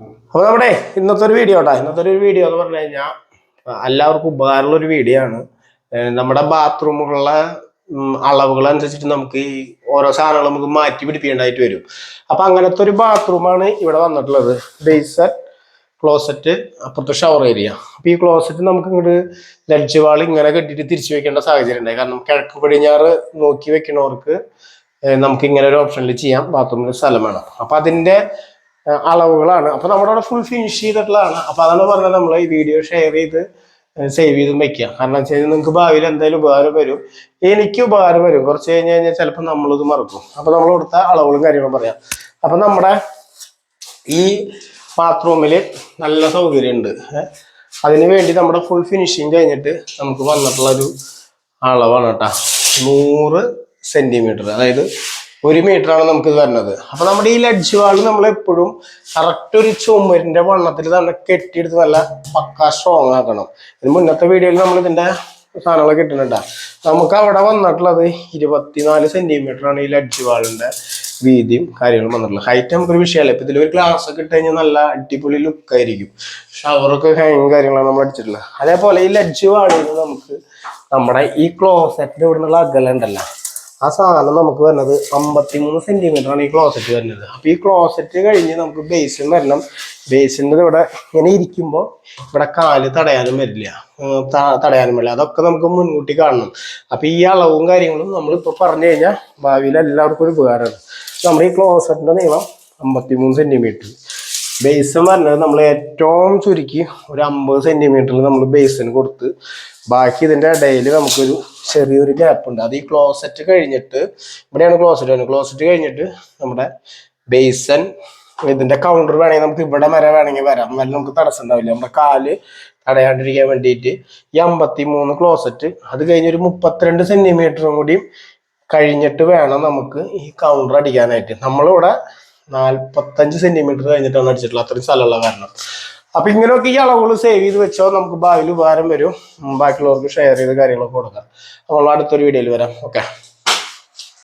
അപ്പോൾ നമ്മുടെ ഇന്നത്തെ വീഡിയോ എന്ന് പറഞ്ഞു കഴിഞ്ഞാൽ എല്ലാവർക്കും ഉപകാരമുള്ള ഒരു വീഡിയോ ആണ്. നമ്മുടെ ബാത്റൂമുകളിലെ അളവുകൾ അനുസരിച്ചിട്ട് നമുക്ക് ഈ ഓരോ സാധനങ്ങൾ നമുക്ക് മാറ്റി പിടിപ്പിക്കേണ്ടതായിട്ട് വരും. അപ്പൊ അങ്ങനത്തെ ഒരു ബാത്റൂമാണ് ഇവിടെ വന്നിട്ടുള്ളത്. ബേസൻ, ക്ലോസറ്റ്, അപ്പുറത്തെ ഷവർ ഏരിയ. അപ്പൊ ഈ ക്ലോസറ്റ് നമുക്ക് ഇങ്ങോട്ട് ലഡ്ജ് വാൾ ഇങ്ങനെ കെട്ടിയിട്ട് തിരിച്ചു വെക്കേണ്ട സാഹചര്യം ഉണ്ടായി. കാരണം കിഴക്ക് പടിഞ്ഞാറ് നോക്കി വെക്കുന്നവർക്ക് നമുക്ക് ഇങ്ങനെ ഒരു ഓപ്ഷനിൽ ചെയ്യാം. ബാത്റൂമിൽ സ്ഥലം വേണം. അപ്പൊ അതിന്റെ അളവുകളാണ്. അപ്പൊ നമ്മുടെ അവിടെ ഫുൾ ഫിനിഷ് ചെയ്തിട്ടുള്ളതാണ്. അപ്പൊ അതാണ് പറഞ്ഞത്, നമ്മൾ ഈ വീഡിയോ ഷെയർ ചെയ്ത് സേവ് ചെയ്തും വെക്കുക. കാരണം വെച്ച് കഴിഞ്ഞാൽ നിങ്ങൾക്ക് ഭാവിയിൽ എന്തായാലും ഉപകാരം വരും. എനിക്ക് ഉപകാരം വരും. കുറച്ച് കഴിഞ്ഞ് കഴിഞ്ഞാൽ ചിലപ്പോൾ നമ്മളിത് മറക്കും. അപ്പൊ നമ്മൾ കൊടുത്ത അളവുകളും കാര്യങ്ങളും പറയാം. അപ്പൊ നമ്മുടെ ഈ ബാത്റൂമിൽ നല്ല സൗകര്യമുണ്ട്. അതിന് വേണ്ടി നമ്മുടെ ഫുൾ ഫിനിഷിങ് കഴിഞ്ഞിട്ട് നമുക്ക് വന്നിട്ടുള്ളൊരു അളവാണ് കേട്ടോ. 100 സെന്റിമീറ്റർ, അതായത് 1 മീറ്ററാണ് നമുക്ക് ഇത് വരുന്നത്. അപ്പൊ നമ്മുടെ ഈ ലഡ്ജ് വാൾ നമ്മൾ എപ്പോഴും കറക്റ്റ് ഒരു ചുമരിന്റെ വണ്ണത്തിൽ തന്നെ കെട്ടിയെടുത്ത് നല്ല പക്കാ സ്ട്രോങ് ആക്കണം. ഇതിന് മുന്നത്തെ വീഡിയോയിൽ നമ്മൾ ഇതിന്റെ സാധനങ്ങളൊക്കെ ഇട്ടിട്ടുണ്ടാ. നമുക്ക് അവിടെ വന്നിട്ടുള്ളത് 24 സെന്റിമീറ്റർ ആണ് ഈ ലഡ്ജ് വാളിന്റെ വീതിയും കാര്യങ്ങളും വന്നിട്ടുള്ളത്. ഹൈറ്റ് നമുക്കൊരു വിഷയമല്ല. ഇപ്പൊ ഇതിലൊരു ഗ്ലാസ് ഒക്കെ ഇട്ട് കഴിഞ്ഞാൽ നല്ല അടിപൊളി ലുക്ക് ആയിരിക്കും. ഷവറൊക്കെ ഹാങ് കാര്യങ്ങളാണ് നമ്മൾ അടിച്ചിട്ടുള്ളത്. അതേപോലെ ഈ ലഡ്ജ് വാളിൽ നമുക്ക് നമ്മുടെ ഈ ക്ലോസറ്റിന്റെ ഇവിടെ നിന്നുള്ള അകലം ഉണ്ടല്ലോ, ആ സാധനം നമുക്ക് വരുന്നത് 53 സെന്റിമീറ്റർ ആണ് ഈ ക്ലോസറ്റ് വരുന്നത്. അപ്പൊ ഈ ക്ലോസറ്റ് കഴിഞ്ഞ് നമുക്ക് ബേസിൻ വരണം. ബേസിൻ്റെ ഇവിടെ ഇങ്ങനെ ഇരിക്കുമ്പോൾ ഇവിടെ കാല് തടയാനും വരില്ല, അതൊക്കെ നമുക്ക് മുൻകൂട്ടി കാണണം. അപ്പൊ ഈ അളവും കാര്യങ്ങളും നമ്മളിപ്പോൾ പറഞ്ഞു കഴിഞ്ഞാൽ ഭാവിയിൽ എല്ലാവർക്കും ഒരു ഉപകാരമാണ്. നമ്മുടെ ഈ ക്ലോസറ്റിന്റെ നീളം 53 സെന്റിമീറ്റർ. ബേസിൻ വരുന്നത് നമ്മൾ ഏറ്റവും ചുരുക്കി ഒരു 50 സെന്റിമീറ്ററിൽ നമ്മൾ ബേസിന് കൊടുത്ത്, ബാക്കി ഇതിന്റെ ഇടയിൽ നമുക്കൊരു ചെറിയൊരു ഗ്യാപ്പ് ഉണ്ട്. അത് ഈ ക്ലോസറ്റ് കഴിഞ്ഞിട്ട്, ഇവിടെയാണ് ക്ലോസറ്റ് വരുന്നത്. ക്ലോസറ്റ് കഴിഞ്ഞിട്ട് നമ്മുടെ ബേസൻ, ഇതിന്റെ കൗണ്ടർ വേണമെങ്കിൽ നമുക്ക് ഇവിടെ വരെ വേണമെങ്കിൽ വരാം. എന്നാലും നമുക്ക് തടസ്സം ഉണ്ടാവില്ല. നമ്മുടെ കാല് തടയാണ്ടിരിക്കാൻ വേണ്ടിയിട്ട് ഈ 53 ക്ലോസറ്റ്, അത് കഴിഞ്ഞൊരു 32 സെന്റിമീറ്ററും കൂടി കഴിഞ്ഞിട്ട് വേണം നമുക്ക് ഈ കൗണ്ടർ അടിക്കാനായിട്ട്. നമ്മളിവിടെ 45 സെന്റിമീറ്റർ കഴിഞ്ഞിട്ടാണ് അടിച്ചിട്ടുള്ളത്, അത്രയും സ്ഥലമുള്ള കാരണം. അപ്പൊ ഇങ്ങനെയൊക്കെ ഈ അളവുകൾ സേവ് ചെയ്ത് വെച്ചോ, നമുക്ക് ഭാവിയിൽ ഉപകാരം വരും. ബാക്കിയുള്ളവർക്ക് ഷെയർ ചെയ്ത് കാര്യങ്ങളൊക്കെ കൊടുക്കാം. നമ്മൾ അടുത്തൊരു വീഡിയോയിൽ വരാം. ഓക്കെ.